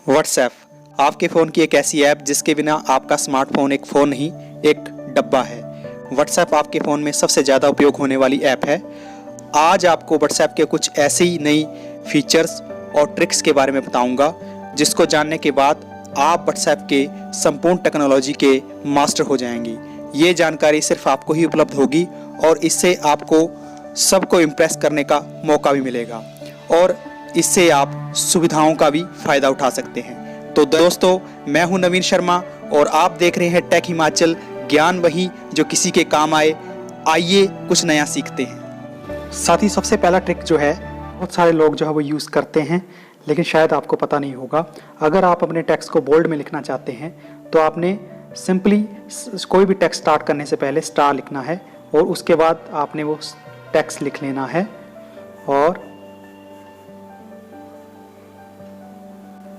WhatsApp आपके phone की एक ऐसी ऐप जिसके बिना आपका स्मार्टफोन एक फ़ोन नहीं एक डब्बा है। व्हाट्सएप आपके फ़ोन में सबसे ज़्यादा उपयोग होने वाली ऐप है। आज आपको व्हाट्सएप के कुछ ऐसे ही नई फीचर्स और ट्रिक्स के बारे में बताऊंगा जिसको जानने के बाद आप व्हाट्सएप के संपूर्ण टेक्नोलॉजी के मास्टर हो जाएंगी। ये जानकारी सिर्फ आपको ही उपलब्ध होगी और इससे आपको सबको इम्प्रेस करने का मौका भी मिलेगा और इससे आप सुविधाओं का भी फ़ायदा उठा सकते हैं। तो दोस्तों, मैं हूं नवीन शर्मा और आप देख रहे हैं टेक हिमाचल, ज्ञान वही जो किसी के काम आए। आइए कुछ नया सीखते हैं। साथ ही सबसे पहला ट्रिक जो है बहुत सारे लोग जो है वो यूज़ करते हैं, लेकिन शायद आपको पता नहीं होगा। अगर आप अपने टेक्स्ट को बोल्ड में लिखना चाहते हैं तो आपने सिंपली कोई भी टेक्स्ट स्टार्ट करने से पहले स्टार लिखना है और उसके बाद आपने वो टेक्स्ट लिख लेना है और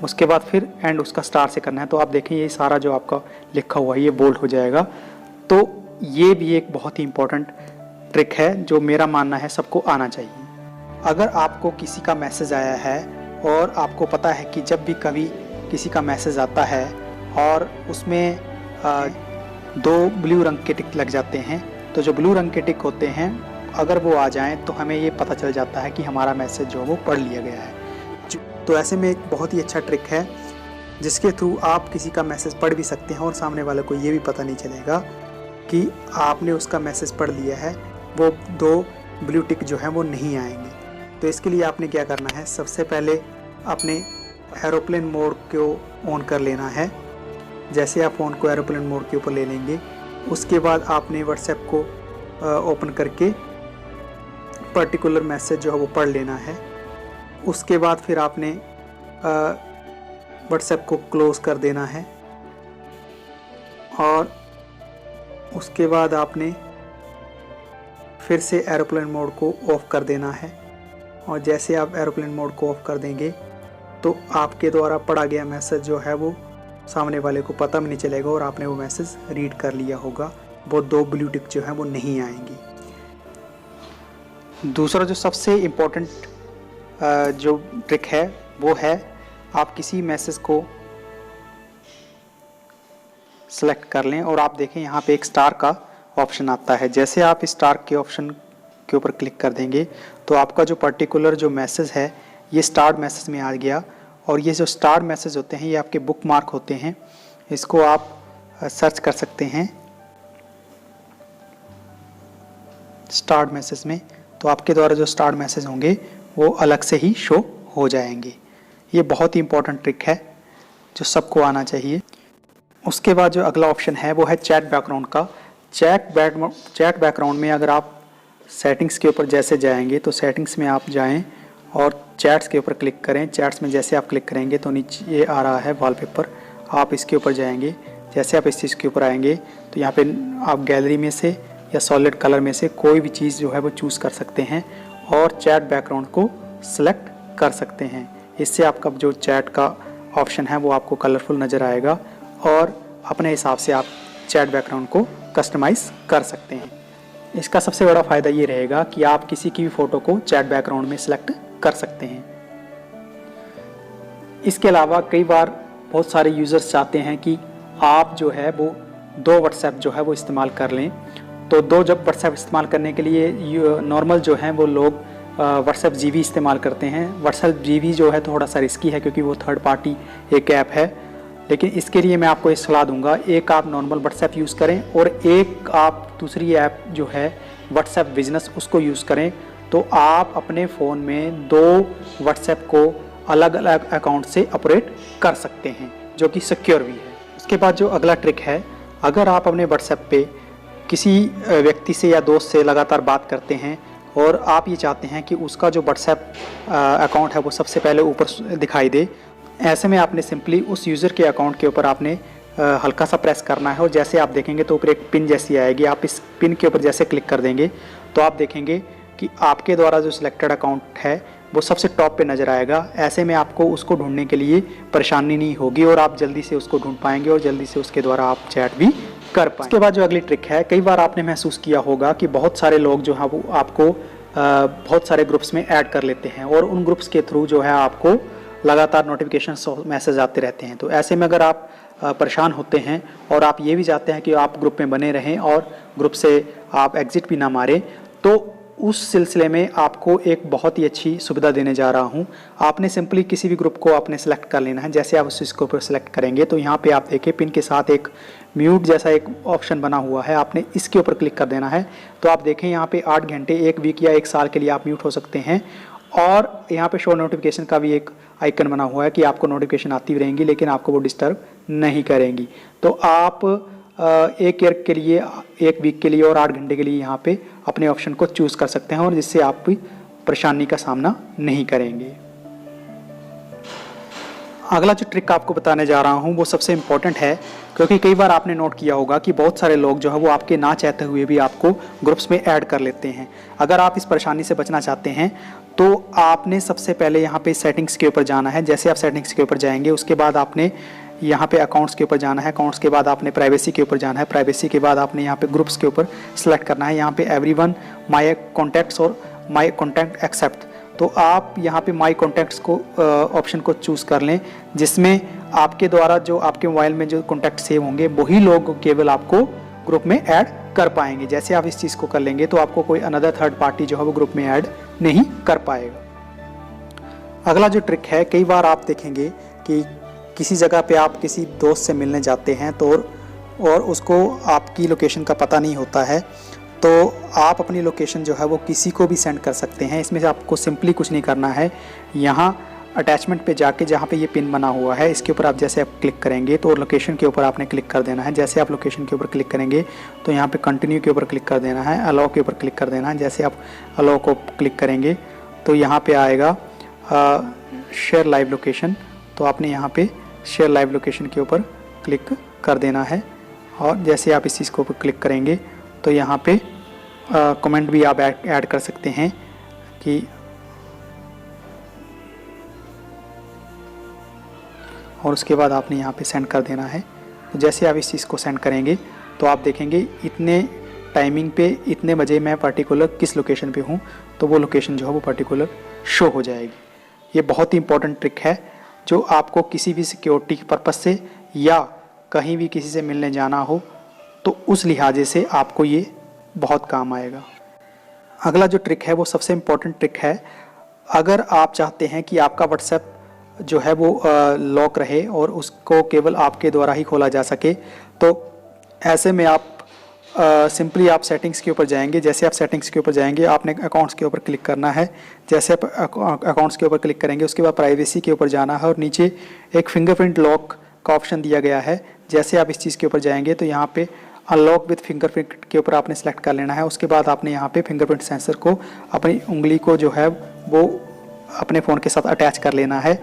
उसके बाद फिर एंड उसका स्टार से करना है। तो आप देखें ये सारा जो आपका लिखा हुआ है ये बोल्ड हो जाएगा। तो ये भी एक बहुत ही इम्पोर्टेंट ट्रिक है जो मेरा मानना है सबको आना चाहिए। अगर आपको किसी का मैसेज आया है और आपको पता है कि जब भी कभी किसी का मैसेज आता है और उसमें दो ब्लू रंग के टिक लग जाते हैं, तो जो ब्लू रंग के टिक होते हैं अगर वो आ जाएं तो हमें ये पता चल जाता है कि हमारा मैसेज जो वो पढ़ लिया गया है। तो ऐसे में एक बहुत ही अच्छा ट्रिक है जिसके थ्रू आप किसी का मैसेज पढ़ भी सकते हैं और सामने वाले को ये भी पता नहीं चलेगा कि आपने उसका मैसेज पढ़ लिया है। वो दो ब्लू टिक जो है वो नहीं आएंगे। तो इसके लिए आपने क्या करना है, सबसे पहले अपने एरोप्लेन मोड को ऑन कर लेना है। जैसे आप फ़ोन को एरोप्लेन मोड के ऊपर ले लेंगे उसके बाद आपने व्हाट्सएप को ओपन करके पर्टिकुलर मैसेज जो है वो पढ़ लेना है। उसके बाद फिर आपने व्हाट्सएप को क्लोज़ कर देना है और उसके बाद आपने फिर से एरोप्लेन मोड को ऑफ़ कर देना है। और जैसे आप एरोप्लेन मोड को ऑफ़ कर देंगे तो आपके द्वारा पढ़ा गया मैसेज जो है वो सामने वाले को पता भी नहीं चलेगा और आपने वो मैसेज रीड कर लिया होगा। वो दो ब्लू टिक जो है वो नहीं आएंगी। दूसरा जो सबसे इम्पोर्टेंट जो ट्रिक है वो है आप किसी मैसेज को सेलेक्ट कर लें और आप देखें यहाँ पे एक स्टार का ऑप्शन आता है। जैसे आप इस स्टार के ऑप्शन के ऊपर क्लिक कर देंगे तो आपका जो पर्टिकुलर जो मैसेज है ये स्टार मैसेज में आ गया। और ये जो स्टार मैसेज होते हैं ये आपके बुक मार्क होते हैं। इसको आप सर्च कर सकते हैं स्टार मैसेज में, तो आपके द्वारा जो स्टार मैसेज होंगे वो अलग से ही शो हो जाएंगे। ये बहुत ही इम्पोर्टेंट ट्रिक है जो सबको आना चाहिए। उसके बाद जो अगला ऑप्शन है वो है चैट बैकग्राउंड का। चैट बैकग्राउंड में अगर आप सेटिंग्स के ऊपर जैसे जाएंगे तो सेटिंग्स में आप जाएं और चैट्स के ऊपर क्लिक करें। चैट्स में जैसे आप क्लिक करेंगे तो नीचे ये आ रहा है वॉलपेपर, आप इसके ऊपर जाएंगे। जैसे आप इस चीज़ के ऊपर आएंगे तो यहाँ पे आप गैलरी में से या सॉलिड कलर में से कोई भी चीज़ जो है वो चूज़ कर सकते हैं और चैट बैकग्राउंड को सिलेक्ट कर सकते हैं। इससे आपका जो चैट का ऑप्शन है वो आपको कलरफुल नज़र आएगा और अपने हिसाब से आप चैट बैकग्राउंड को कस्टमाइज़ कर सकते हैं। इसका सबसे बड़ा फ़ायदा ये रहेगा कि आप किसी की भी फ़ोटो को चैट बैकग्राउंड में सिलेक्ट कर सकते हैं। इसके अलावा कई बार बहुत सारे यूज़र्स चाहते हैं कि आप जो है वो दो व्हाट्सएप जो है वो इस्तेमाल कर लें। तो दो जब व्हाट्सएप इस्तेमाल करने के लिए नॉर्मल जो हैं वो लोग व्हाट्सएप जीवी इस्तेमाल करते हैं। व्हाट्सएप जीवी जो है थोड़ा सा रिस्की है क्योंकि वो थर्ड पार्टी एक ऐप है, लेकिन इसके लिए मैं आपको ये सलाह दूंगा, एक आप नॉर्मल व्हाट्सएप यूज़ करें और एक आप दूसरी ऐप जो है व्हाट्सएप बिजनेस उसको यूज़ करें। तो आप अपने फ़ोन में दो व्हाट्सएप को अलग अलग अकाउंट से ऑपरेट कर सकते हैं जो कि सिक्योर भी है। उसके बाद जो अगला ट्रिक है, अगर आप अपने व्हाट्सएप पे किसी व्यक्ति से या दोस्त से लगातार बात करते हैं और आप ये चाहते हैं कि उसका जो व्हाट्सएप अकाउंट है वो सबसे पहले ऊपर दिखाई दे, ऐसे में आपने सिंपली उस यूज़र के अकाउंट के ऊपर आपने हल्का सा प्रेस करना है और जैसे आप देखेंगे तो ऊपर एक पिन जैसी आएगी। आप इस पिन के ऊपर जैसे क्लिक कर देंगे तो आप देखेंगे कि आपके द्वारा जो सिलेक्टेड अकाउंट है वो सबसे टॉप पे नज़र आएगा। ऐसे में आपको उसको ढूंढने के लिए परेशानी नहीं होगी और आप जल्दी से उसको ढूंढ पाएंगे और जल्दी से उसके द्वारा आप चैट भी कर पाएंगे। उसके बाद जो अगली ट्रिक है, कई बार आपने महसूस किया होगा कि बहुत सारे लोग जो हैं वो आपको बहुत सारे ग्रुप्स में ऐड कर लेते हैं और उन ग्रुप्स के थ्रू जो है आपको लगातार नोटिफिकेशन मैसेज आते रहते हैं। तो ऐसे में अगर आप परेशान होते हैं और आप ये भी चाहते हैं कि आप ग्रुप में बने रहें और ग्रुप से आप एग्जिट भी ना मारें, तो उस सिलसिले में आपको एक बहुत ही अच्छी सुविधा देने जा रहा हूं। आपने सिंपली किसी भी ग्रुप को आपने सेलेक्ट कर लेना है। जैसे आप उस को सेलेक्ट करेंगे तो यहाँ पे आप देखिए पिन के साथ एक म्यूट जैसा एक ऑप्शन बना हुआ है, आपने इसके ऊपर क्लिक कर देना है। तो आप देखें यहाँ पे 8 घंटे, 1 वीक या 1 साल के लिए आप म्यूट हो सकते हैं। और यहाँ पे शो नोटिफिकेशन का भी एक आइकन बना हुआ है कि आपको नोटिफिकेशन आती रहेंगी लेकिन आपको वो डिस्टर्ब नहीं करेंगी। तो आप 1 ईयर के लिए, 1 वीक के लिए और 8 घंटे के लिए यहाँ पे अपने ऑप्शन को चूज़ कर सकते हैं और जिससे आप भी परेशानी का सामना नहीं करेंगे। अगला जो ट्रिक आपको बताने जा रहा हूँ वो सबसे इम्पोर्टेंट है, क्योंकि कई बार आपने नोट किया होगा कि बहुत सारे लोग जो है वो आपके ना चाहते हुए भी आपको ग्रुप्स में ऐड कर लेते हैं। अगर आप इस परेशानी से बचना चाहते हैं तो आपने सबसे पहले यहाँ पे सेटिंग्स के ऊपर जाना है। जैसे आप सेटिंग्स के ऊपर जाएंगे उसके बाद आपने यहाँ पे अकाउंट्स के ऊपर जाना है, अकाउंट्स के बाद आपने प्राइवेसी के ऊपर जाना है, प्राइवेसी के बाद आपने यहाँ पे ग्रुप्स के ऊपर सेलेक्ट करना है। यहाँ पे एवरीवन, माय कॉन्टैक्ट्स और माय कॉन्टैक्ट एक्सेप्ट। तो आप यहाँ पे माय कॉन्टैक्ट्स को ऑप्शन को चूज़ कर लें, जिसमें आपके द्वारा जो आपके मोबाइल में जो कॉन्टैक्ट सेव होंगे वही लोग केवल आपको ग्रुप में ऐड कर पाएंगे। जैसे आप इस चीज़ को कर लेंगे तो आपको कोई अनदर थर्ड पार्टी जो है वो ग्रुप में ऐड नहीं कर पाएगा। अगला जो ट्रिक है, कई बार आप देखेंगे कि किसी जगह पे आप किसी दोस्त से मिलने जाते हैं तो और उसको आपकी लोकेशन का पता नहीं होता है, तो आप अपनी लोकेशन जो है वो किसी को भी सेंड कर सकते हैं। इसमें से आपको सिंपली कुछ नहीं करना है। यहाँ अटैचमेंट पे जाके जहाँ पे ये पिन बना हुआ है इसके ऊपर आप जैसे आप क्लिक करेंगे तो लोकेशन के ऊपर आपने क्लिक कर देना है। जैसे आप लोकेशन के ऊपर क्लिक करेंगे तो यहाँ पे कंटिन्यू के ऊपर क्लिक कर देना है, अलाउ के ऊपर क्लिक कर देना है। जैसे आप अलाउ को क्लिक करेंगे तो यहाँ पे आएगा शेयर लाइव लोकेशन, तो आपने यहाँ पे शेयर लाइव लोकेशन के ऊपर क्लिक कर देना है। और जैसे आप इस चीज़ के ऊपर क्लिक करेंगे तो यहाँ पे कमेंट भी आप ऐड कर सकते हैं कि और उसके बाद आपने यहाँ पे सेंड कर देना है। तो जैसे आप इस चीज़ को सेंड करेंगे तो आप देखेंगे इतने टाइमिंग पे इतने बजे मैं पर्टिकुलर किस लोकेशन पे हूँ, तो वो लोकेशन जो है वो पर्टिकुलर शो हो जाएगी। ये बहुत ही इंपॉर्टेंट ट्रिक है जो आपको किसी भी सिक्योरिटी पर्पस से या कहीं भी किसी से मिलने जाना हो तो उस लिहाजे से आपको ये बहुत काम आएगा। अगला जो ट्रिक है वो सबसे इम्पोर्टेंट ट्रिक है। अगर आप चाहते हैं कि आपका व्हाट्सएप जो है वो लॉक रहे और उसको केवल आपके द्वारा ही खोला जा सके, तो ऐसे में आप सिंपली आप सेटिंग्स के ऊपर जाएंगे। जैसे आप सेटिंग्स के ऊपर जाएंगे आपने अकाउंट्स के ऊपर क्लिक करना है। जैसे आप अकाउंट्स के ऊपर क्लिक करेंगे उसके बाद प्राइवेसी के ऊपर जाना है और नीचे एक फिंगरप्रिंट लॉक का ऑप्शन दिया गया है। जैसे आप इस चीज़ के ऊपर जाएंगे तो यहाँ पे अनलॉक विथ फिंगरप्रिंट के ऊपर आपने सेलेक्ट कर लेना है। उसके बाद आपने यहाँ पे फिंगरप्रिंट सेंसर को अपनी उंगली को जो है वो अपने फ़ोन के साथ अटैच कर लेना है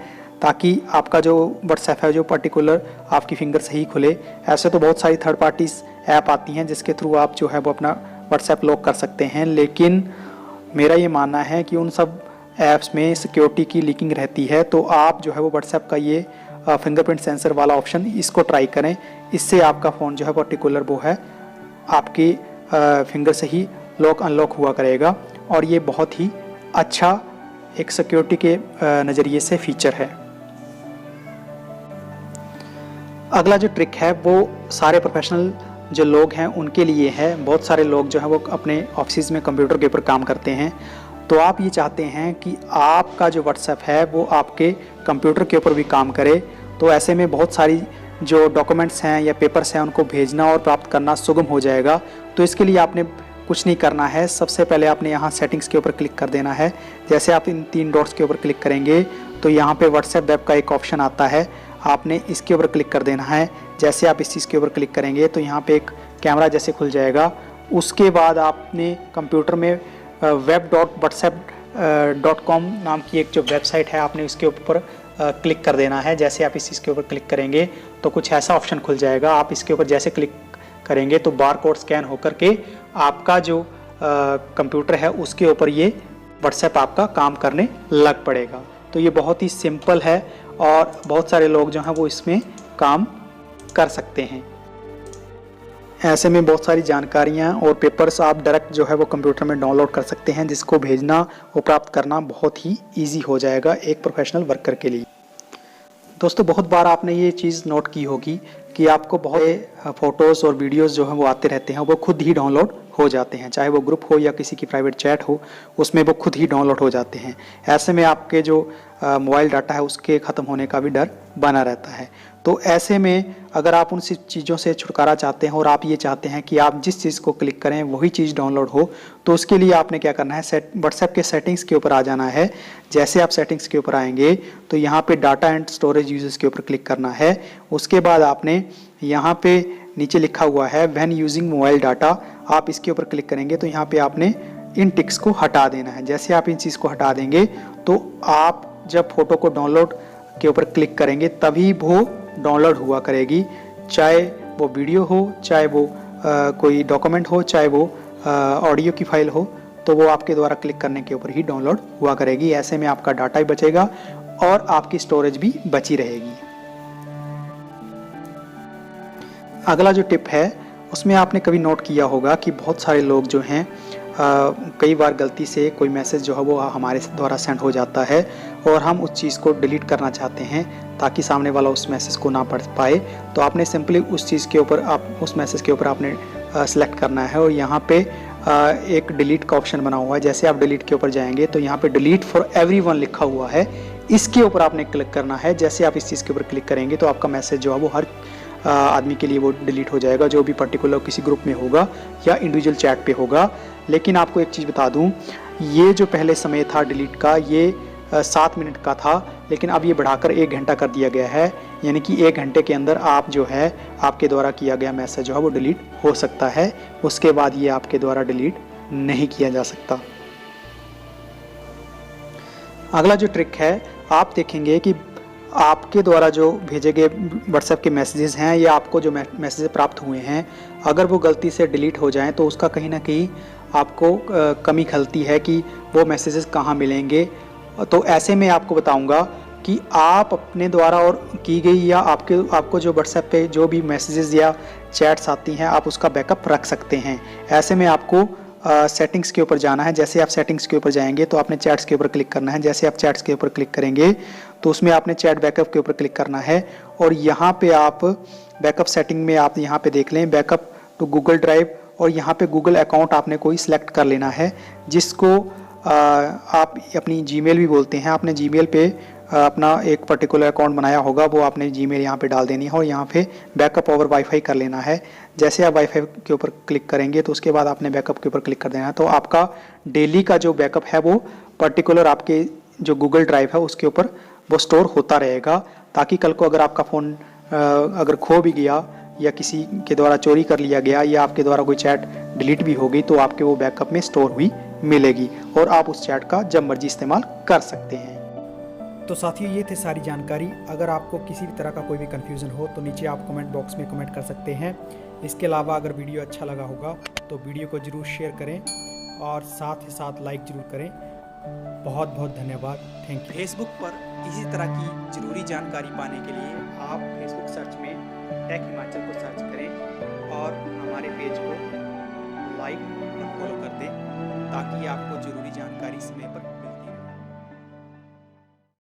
ताकि आपका जो व्हाट्सएप है जो पर्टिकुलर आपकी फिंगर से ही खुले। ऐसे तो बहुत सारी थर्ड पार्टीज़ ऐप आती हैं जिसके थ्रू आप जो है वो अपना व्हाट्सएप लॉक कर सकते हैं, लेकिन मेरा ये मानना है कि उन सब ऐप्स में सिक्योरिटी की लीकिंग रहती है। तो आप जो है वो व्हाट्सएप का ये फिंगरप्रिंट सेंसर वाला ऑप्शन इसको ट्राई करें। इससे आपका फ़ोन जो है पर्टिकुलर वो है आपकी फिंगर से ही लॉक अनलॉक हुआ करेगा और ये बहुत ही अच्छा एक सिक्योरिटी के नज़रिए से फीचर है। अगला जो ट्रिक है वो सारे प्रोफेशनल जो लोग हैं उनके लिए है। बहुत सारे लोग जो है वो अपने ऑफिस में कंप्यूटर के ऊपर काम करते हैं, तो आप ये चाहते हैं कि आपका जो व्हाट्सएप है वो आपके कंप्यूटर के ऊपर भी काम करे। तो ऐसे में बहुत सारी जो डॉक्यूमेंट्स हैं या पेपर्स हैं उनको भेजना और प्राप्त करना सुगम हो जाएगा। तो इसके लिए आपने कुछ नहीं करना है। सबसे पहले आपने यहाँ सेटिंग्स के ऊपर क्लिक कर देना है। जैसे आप इन 3 डॉट्स के ऊपर क्लिक करेंगे तो यहाँ पे व्हाट्सएप वेब का एक ऑप्शन आता है, आपने इसके ऊपर क्लिक कर देना है। जैसे आप इस चीज़ के ऊपर क्लिक करेंगे तो यहाँ पे एक कैमरा जैसे खुल जाएगा। उसके बाद आपने कंप्यूटर में web.whatsapp.com नाम की एक जो वेबसाइट है आपने उसके ऊपर क्लिक कर देना है। जैसे आप इस चीज़ के ऊपर क्लिक करेंगे तो कुछ ऐसा ऑप्शन खुल जाएगा। आप इसके ऊपर जैसे क्लिक करेंगे तो बार कोड स्कैन होकर के आपका जो कंप्यूटर है उसके ऊपर ये व्हाट्सएप आपका काम करने लग पड़ेगा। तो ये बहुत ही सिंपल है और बहुत सारे लोग जो हैं वो इसमें काम कर सकते हैं। ऐसे में बहुत सारी जानकारियां और पेपर्स आप डायरेक्ट जो है वो कंप्यूटर में डाउनलोड कर सकते हैं, जिसको भेजना और प्राप्त करना बहुत ही इजी हो जाएगा एक प्रोफेशनल वर्कर के लिए। दोस्तों बहुत बार आपने ये चीज़ नोट की होगी कि आपको बहुत फ़ोटोज़ और वीडियोज़ जो हैं वो आते रहते हैं, वो खुद ही डाउनलोड हो जाते हैं, चाहे वो ग्रुप हो या किसी की प्राइवेट चैट हो, उसमें वो खुद ही डाउनलोड हो जाते हैं। ऐसे में आपके जो मोबाइल डाटा है उसके ख़त्म होने का भी डर बना रहता है। तो ऐसे में अगर आप उन चीज़ों से छुटकारा चाहते हैं और आप ये चाहते हैं कि आप जिस चीज़ को क्लिक करें वही चीज़ डाउनलोड हो, तो उसके लिए आपने क्या करना है, व्हाट्सएप के सेटिंग्स के ऊपर आ जाना है। जैसे आप सेटिंग्स के ऊपर आएंगे तो यहाँ पे डाटा एंड स्टोरेज यूजेस के ऊपर क्लिक करना है। उसके बाद आपने यहाँ पे नीचे लिखा हुआ है व्हेन यूजिंग मोबाइल डाटा, आप इसके ऊपर क्लिक करेंगे तो यहाँ पे आपने इन टिक्स को हटा देना है। जैसे आप इन चीज़ को हटा देंगे तो आप जब फोटो को डाउनलोड के ऊपर क्लिक करेंगे तभी वो डाउनलोड हुआ करेगी, चाहे वो वीडियो हो, चाहे वो कोई डॉक्यूमेंट हो, चाहे वो ऑडियो की फाइल हो, तो वो आपके द्वारा क्लिक करने के ऊपर ही डाउनलोड हुआ करेगी। ऐसे में आपका डाटा भी बचेगा और आपकी स्टोरेज भी बची रहेगी। अगला जो टिप है उसमें आपने कभी नोट किया होगा कि बहुत सारे लोग जो हैं कई बार गलती से कोई मैसेज जो है वो हमारे द्वारा सेंड हो जाता है और हम उस चीज़ को डिलीट करना चाहते हैं ताकि सामने वाला उस मैसेज को ना पढ़ पाए। तो आपने सिंपली उस चीज़ के ऊपर उस मैसेज के ऊपर आपने सेलेक्ट करना है और यहाँ पे एक डिलीट का ऑप्शन बना हुआ है। जैसे आप डिलीट के ऊपर जाएंगे तो यहाँ पे डिलीट फॉर एवरीवन लिखा हुआ है, इसके ऊपर आपने क्लिक करना है। जैसे आप इस चीज़ के ऊपर क्लिक करेंगे तो आपका मैसेज जो है वो हर आदमी के लिए वो डिलीट हो जाएगा, जो भी पर्टिकुलर किसी ग्रुप में होगा या इंडिविजुअल चैट पे होगा। लेकिन आपको एक चीज़ बता दूं, ये जो पहले समय था डिलीट का, ये 7 मिनट का था, लेकिन अब ये बढ़ाकर 1 घंटा कर दिया गया है। यानी कि 1 घंटे के अंदर आप जो है आपके द्वारा किया गया मैसेज जो है वो डिलीट हो सकता है। उसके बाद ये आपके द्वारा डिलीट नहीं किया जा सकता। अगला जो ट्रिक है, आप देखेंगे कि आपके द्वारा जो भेजे गए व्हाट्सएप के मैसेजेस हैं या आपको जो मैसेजेस प्राप्त हुए हैं, अगर वो गलती से डिलीट हो जाएं तो उसका कहीं ना कहीं आपको कमी खलती है कि वो मैसेजेस कहाँ मिलेंगे। तो ऐसे में आपको बताऊंगा कि आप अपने द्वारा और की गई या आपको जो व्हाट्सएप पे जो भी मैसेजेस या चैट्स आती हैं आप उसका बैकअप रख सकते हैं। ऐसे में आपको सेटिंग्स के ऊपर जाना है। जैसे आप सेटिंग्स के ऊपर जाएंगे तो आपने चैट्स के ऊपर क्लिक करना है। जैसे आप चैट्स के ऊपर क्लिक करेंगे तो उसमें आपने चैट बैकअप के ऊपर क्लिक करना है और यहाँ पे आप बैकअप सेटिंग में आप यहाँ पे देख लें बैकअप टू गूगल ड्राइव, और यहाँ पे गूगल अकाउंट आपने कोई सिलेक्ट कर लेना है जिसको आप अपनी जीमेल भी बोलते हैं। आपने जीमेल पे अपना एक पर्टिकुलर अकाउंट बनाया होगा, वो आपने जीमेल यहाँ पे डाल देनी है और यहाँ पे बैकअप ओवर वाईफाई कर लेना है। जैसे आप वाईफाई के ऊपर क्लिक करेंगे तो उसके बाद आपने बैकअप के ऊपर क्लिक कर देना है। तो आपका डेली का जो बैकअप है वो पर्टिकुलर आपके जो गूगल ड्राइव है उसके ऊपर वो स्टोर होता रहेगा, ताकि कल को अगर आपका फ़ोन अगर खो भी गया या किसी के द्वारा चोरी कर लिया गया या आपके द्वारा कोई चैट डिलीट भी हो गई तो आपके वो बैकअप में स्टोर हुई मिलेगी और आप उस चैट का जब मर्जी इस्तेमाल कर सकते हैं। तो साथियों, ये थे सारी जानकारी। अगर आपको किसी भी तरह का कोई भी कन्फ्यूज़न हो तो नीचे आप कमेंट बॉक्स में कमेंट कर सकते हैं। इसके अलावा अगर वीडियो अच्छा लगा होगा तो वीडियो को ज़रूर शेयर करें और साथ ही साथ लाइक ज़रूर करें। बहुत बहुत धन्यवाद, थैंक यू। फेसबुक पर इसी तरह की ज़रूरी जानकारी पाने के लिए आप फेसबुक सर्च में टेक हिमाचल को सर्च करें और हमारे पेज को लाइक और फॉलो कर दें ताकि आपको ज़रूरी जानकारी समय पर